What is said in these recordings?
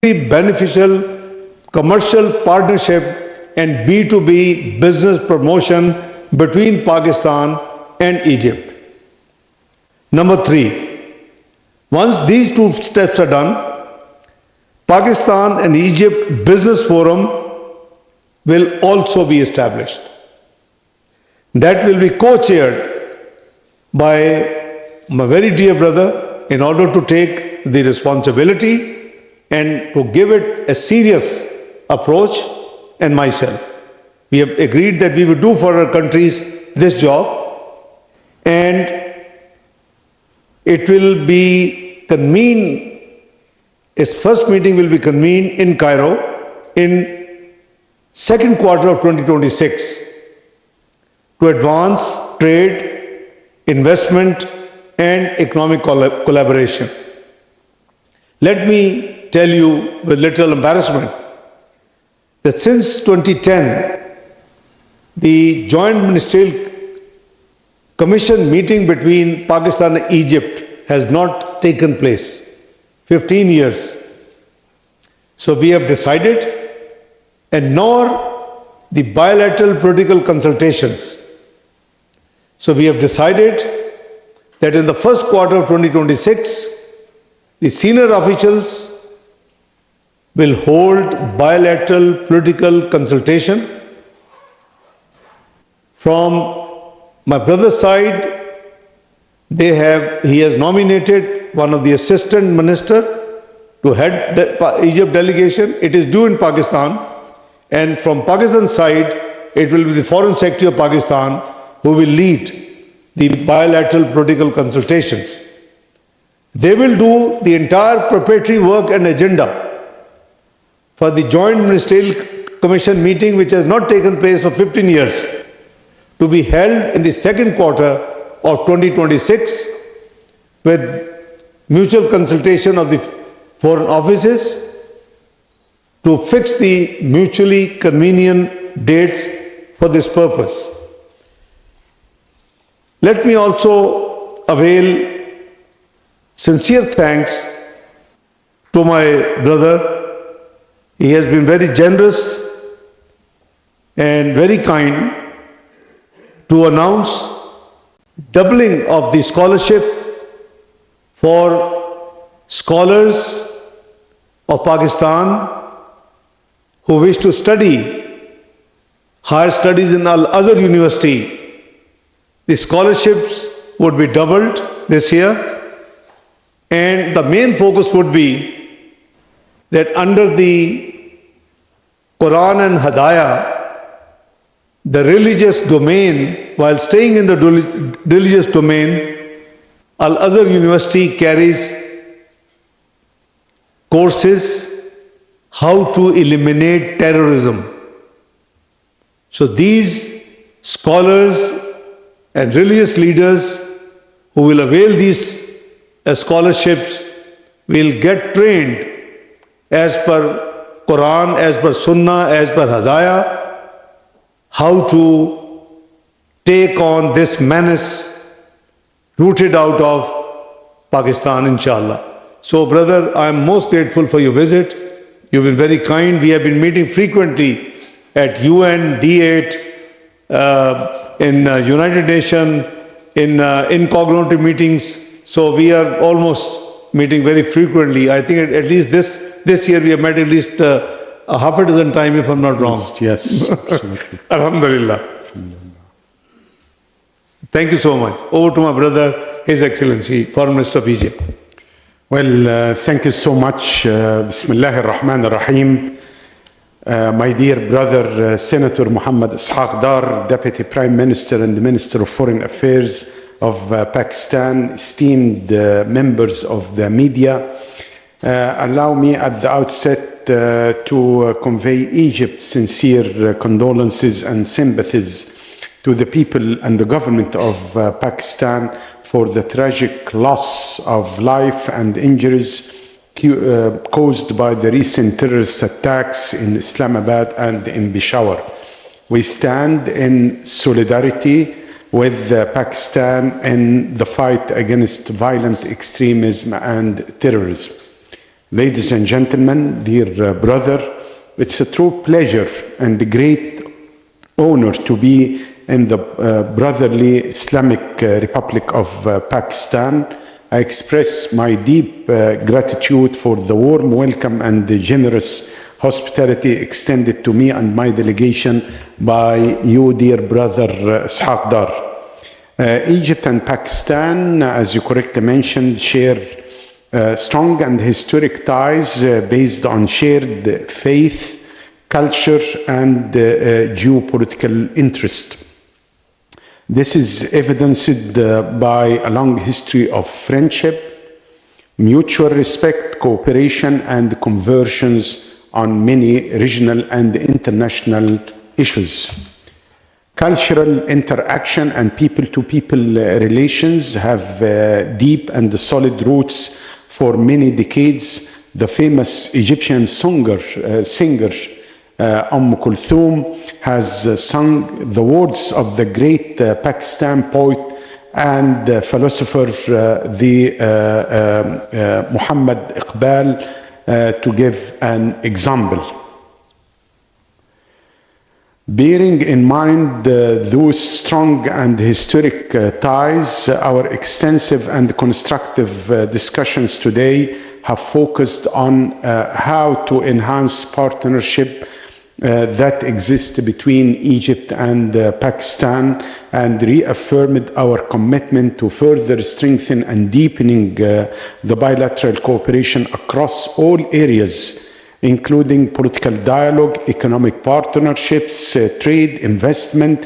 beneficial commercial partnership and B2B business promotion between Pakistan and Egypt. Number 3, once these 2 steps are done, Pakistan and Egypt Business Forum will also be established. That will be co-chaired by my very dear brother in order to take the responsibility and to give it a serious approach, and myself. We have agreed that we will do for our countries this job, and it will be convened, its first meeting will be convened in Cairo in second quarter of 2026 to advance trade, investment and economic collaboration. Let me tell you with little embarrassment that since 2010, the Joint Ministerial Commission meeting between Pakistan and Egypt has not taken place. 15 years. So we have decided, and nor the bilateral political consultations. So we have decided that in the first quarter of 2026, the senior officials will hold bilateral political consultation. From my brother's side, he has nominated one of the assistant minister to head the Egypt delegation. It is due in Pakistan, and from Pakistan side, it will be the Foreign Secretary of Pakistan who will lead the bilateral political consultations. They will do the entire preparatory work and agenda for the Joint Ministerial Commission meeting, which has not taken place for 15 years, to be held in the second quarter of 2026 with mutual consultation of the foreign offices to fix the mutually convenient dates for this purpose. Let me also avail sincere thanks to my brother. He has been very generous and very kind to announce doubling of the scholarship for scholars of Pakistan who wish to study higher studies in Al-Azhar University. The scholarships would be doubled this year, and the main focus would be that under the Quran and Hadaya, the religious domain, while staying in the religious domain, Al-Azhar University carries courses how to eliminate terrorism. So these scholars and religious leaders who will avail these scholarships will get trained as per Quran, as per Sunnah, as per Hadaya, how to take on this menace rooted out of Pakistan, inshallah. So brother, I am most grateful for your visit. You've been very kind. We have been meeting frequently at UN, D8, in United Nations, in cognitive meetings. So we are almost meeting very frequently. I think at least this year we have met at least a half a dozen times, if I'm not wrong. Yes, absolutely. Alhamdulillah. Thank you so much. Over to my brother, His Excellency, Foreign Minister of Egypt. Well, thank you so much. Bismillah ar-Rahman ar-Rahim. My dear brother, Senator Muhammad Ishaq Dar, Deputy Prime Minister and the Minister of Foreign Affairs of Pakistan, esteemed members of the media, allow me at the outset to convey Egypt's sincere condolences and sympathies to the people and the government of Pakistan for the tragic loss of life and injuries caused by the recent terrorist attacks in Islamabad and in Peshawar. We stand in solidarity with Pakistan in the fight against violent extremism and terrorism. Ladies and gentlemen, dear brother, it's a true pleasure and a great honor to be in the brotherly Islamic Republic of Pakistan. I express my deep gratitude for the warm welcome and the generous hospitality extended to me and my delegation by you, dear brother Ishaq Dar. Egypt and Pakistan, as you correctly mentioned, share strong and historic ties based on shared faith, culture, and geopolitical interest. This is evidenced by a long history of friendship, mutual respect, cooperation, and conversions on many regional and international issues. Cultural interaction and people-to-people relations have deep and solid roots for many decades. The famous Egyptian singer Kulthum has sung the words of the great Pakistan poet and philosopher Muhammad Iqbal to give an example. Bearing in mind those strong and historic ties, our extensive and constructive discussions today have focused on how to enhance partnership that exists between Egypt and Pakistan, and reaffirmed our commitment to further strengthen and deepening the bilateral cooperation across all areas, including political dialogue, economic partnerships, trade, investment,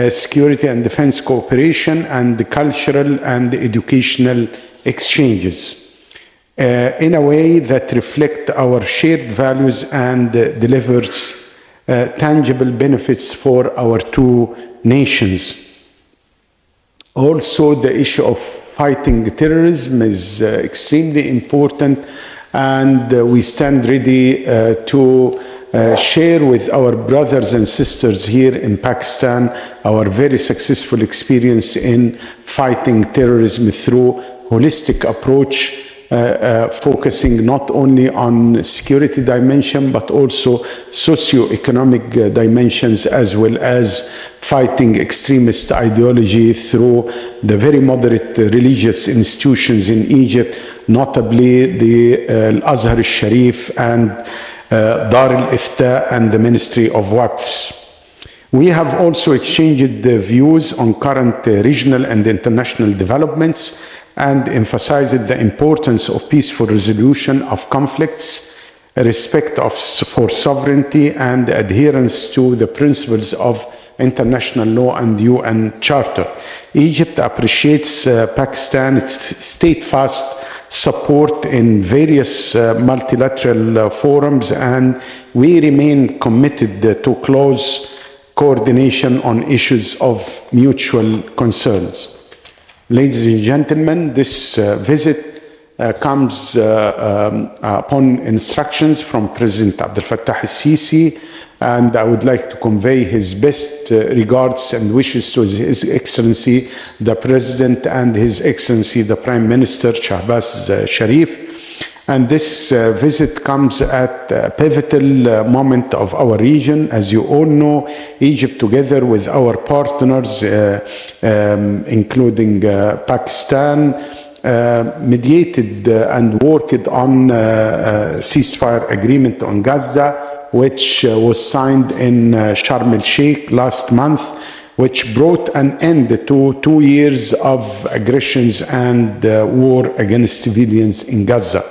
security and defense cooperation, and cultural and educational exchanges, in a way that reflect our shared values and delivers tangible benefits for our two nations. Also, the issue of fighting terrorism is extremely important, and we stand ready to share with our brothers and sisters here in Pakistan our very successful experience in fighting terrorism through holistic approach, focusing not only on security dimension but also socio-economic dimensions, as well as fighting extremist ideology through the very moderate religious institutions in Egypt, notably the Al-Azhar al-Sharif and Dar al-Ifta and the Ministry of Waqfs. We have also exchanged views on current regional and international developments and emphasized the importance of peaceful resolution of conflicts, respect for sovereignty, and adherence to the principles of international law and UN Charter. Egypt appreciates Pakistan's steadfast support in various multilateral forums, and we remain committed to close coordination on issues of mutual concerns. Ladies and gentlemen, this visit comes upon instructions from President Abdel Fattah al-Sisi, and I would like to convey his best regards and wishes to His Excellency the President and His Excellency the Prime Minister Shahbaz Sharif. And this visit comes at a pivotal moment of our region. As you all know, Egypt, together with our partners, including Pakistan, mediated and worked on a ceasefire agreement on Gaza, which was signed in Sharm el-Sheikh last month, which brought an end to 2 years of aggressions and war against civilians in Gaza.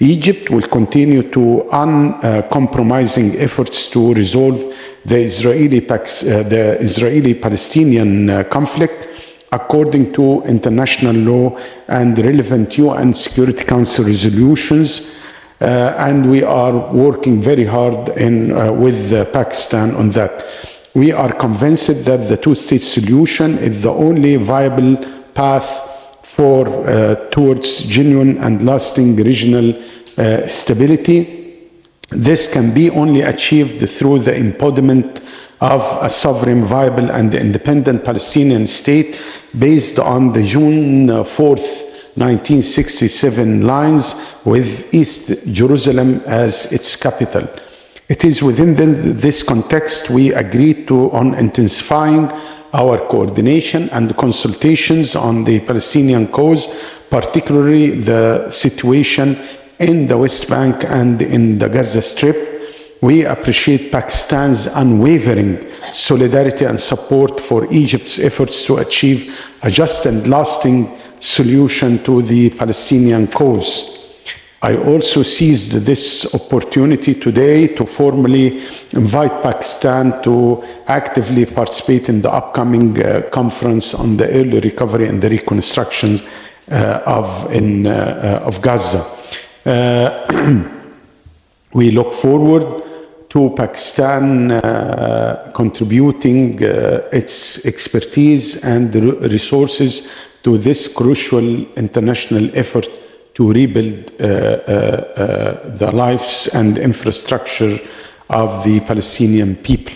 Egypt will continue to uncompromising efforts to resolve the Israeli-Palestinian conflict according to international law and relevant UN Security Council resolutions, and we are working very hard with Pakistan on that. We are convinced that the two-state solution is the only viable path towards genuine and lasting regional stability. This can be only achieved through the embodiment of a sovereign, viable, and independent Palestinian state based on the June 4th 1967 lines with East Jerusalem as its capital. It is within this context we agreed on intensifying our coordination and consultations on the Palestinian cause, particularly the situation in the West Bank and in the Gaza Strip. We appreciate Pakistan's unwavering solidarity and support for Egypt's efforts to achieve a just and lasting solution to the Palestinian cause. I also seized this opportunity today to formally invite Pakistan to actively participate in the upcoming conference on the early recovery and the reconstruction of Gaza. We look forward to Pakistan contributing its expertise and resources to this crucial international effort to rebuild the lives and infrastructure of the Palestinian people.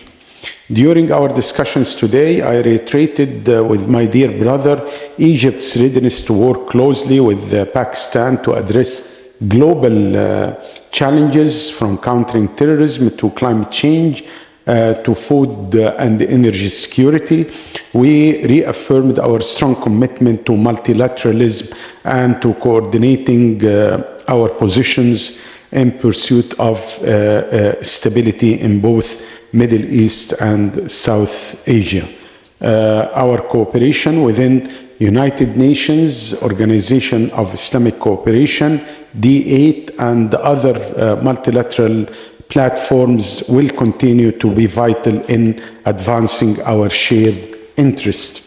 During our discussions today, I reiterated with my dear brother Egypt's readiness to work closely with Pakistan to address global challenges from countering terrorism to climate change to food and energy security. We reaffirmed our strong commitment to multilateralism and to coordinating our positions in pursuit of stability in both Middle East and South Asia. Our cooperation within United Nations, Organization of Islamic Cooperation, D8, and other multilateral platforms will continue to be vital in advancing our shared interest.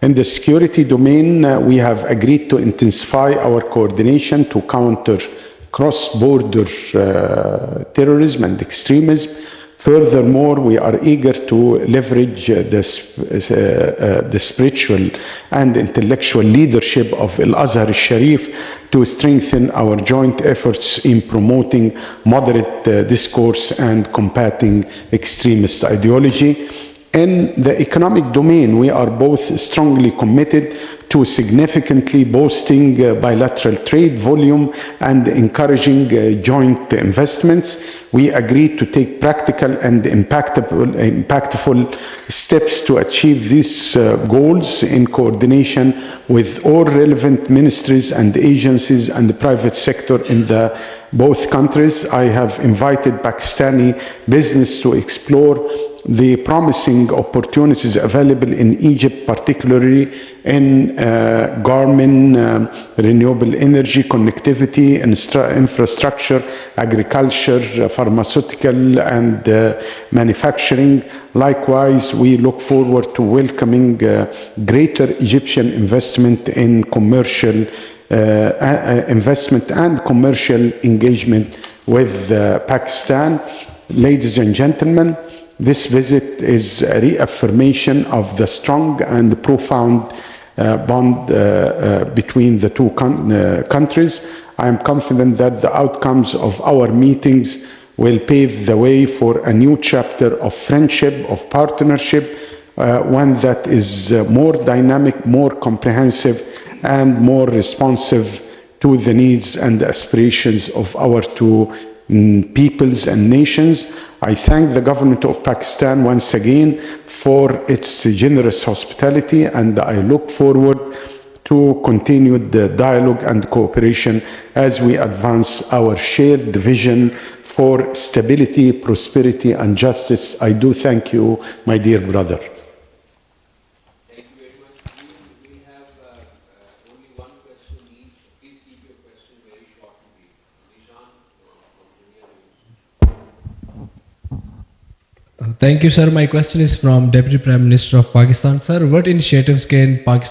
In the security domain, we have agreed to intensify our coordination to counter cross-border terrorism and extremism. Furthermore, we are eager to leverage the spiritual and intellectual leadership of Al-Azhar al-Sharif to strengthen our joint efforts in promoting moderate discourse and combating extremist ideology. In the economic domain, we are both strongly committed to significantly boosting bilateral trade volume and encouraging joint investments. We agreed to take practical and impactful steps to achieve these goals in coordination with all relevant ministries and agencies and the private sector in both countries. I have invited Pakistani business to explore the promising opportunities available in Egypt, particularly in garment, renewable energy, connectivity, infrastructure, agriculture, pharmaceutical, and manufacturing. Likewise, we look forward to welcoming greater Egyptian investment in commercial investment and commercial engagement with Pakistan. Ladies and gentlemen, this visit is a reaffirmation of the strong and profound bond between the two countries. I am confident that the outcomes of our meetings will pave the way for a new chapter of friendship, of partnership, one that is more dynamic, more comprehensive, and more responsive to the needs and aspirations of our two peoples and nations. I thank the government of Pakistan once again for its generous hospitality, and I look forward to continued dialogue and cooperation as we advance our shared vision for stability, prosperity, and justice. I do thank you, my dear brother. Thank you very much. We have only one question each. Please keep your question very short and brief. Ishaq from Thank you, sir. My question is from Deputy Prime Minister of Pakistan. Sir, what initiatives can Pakistan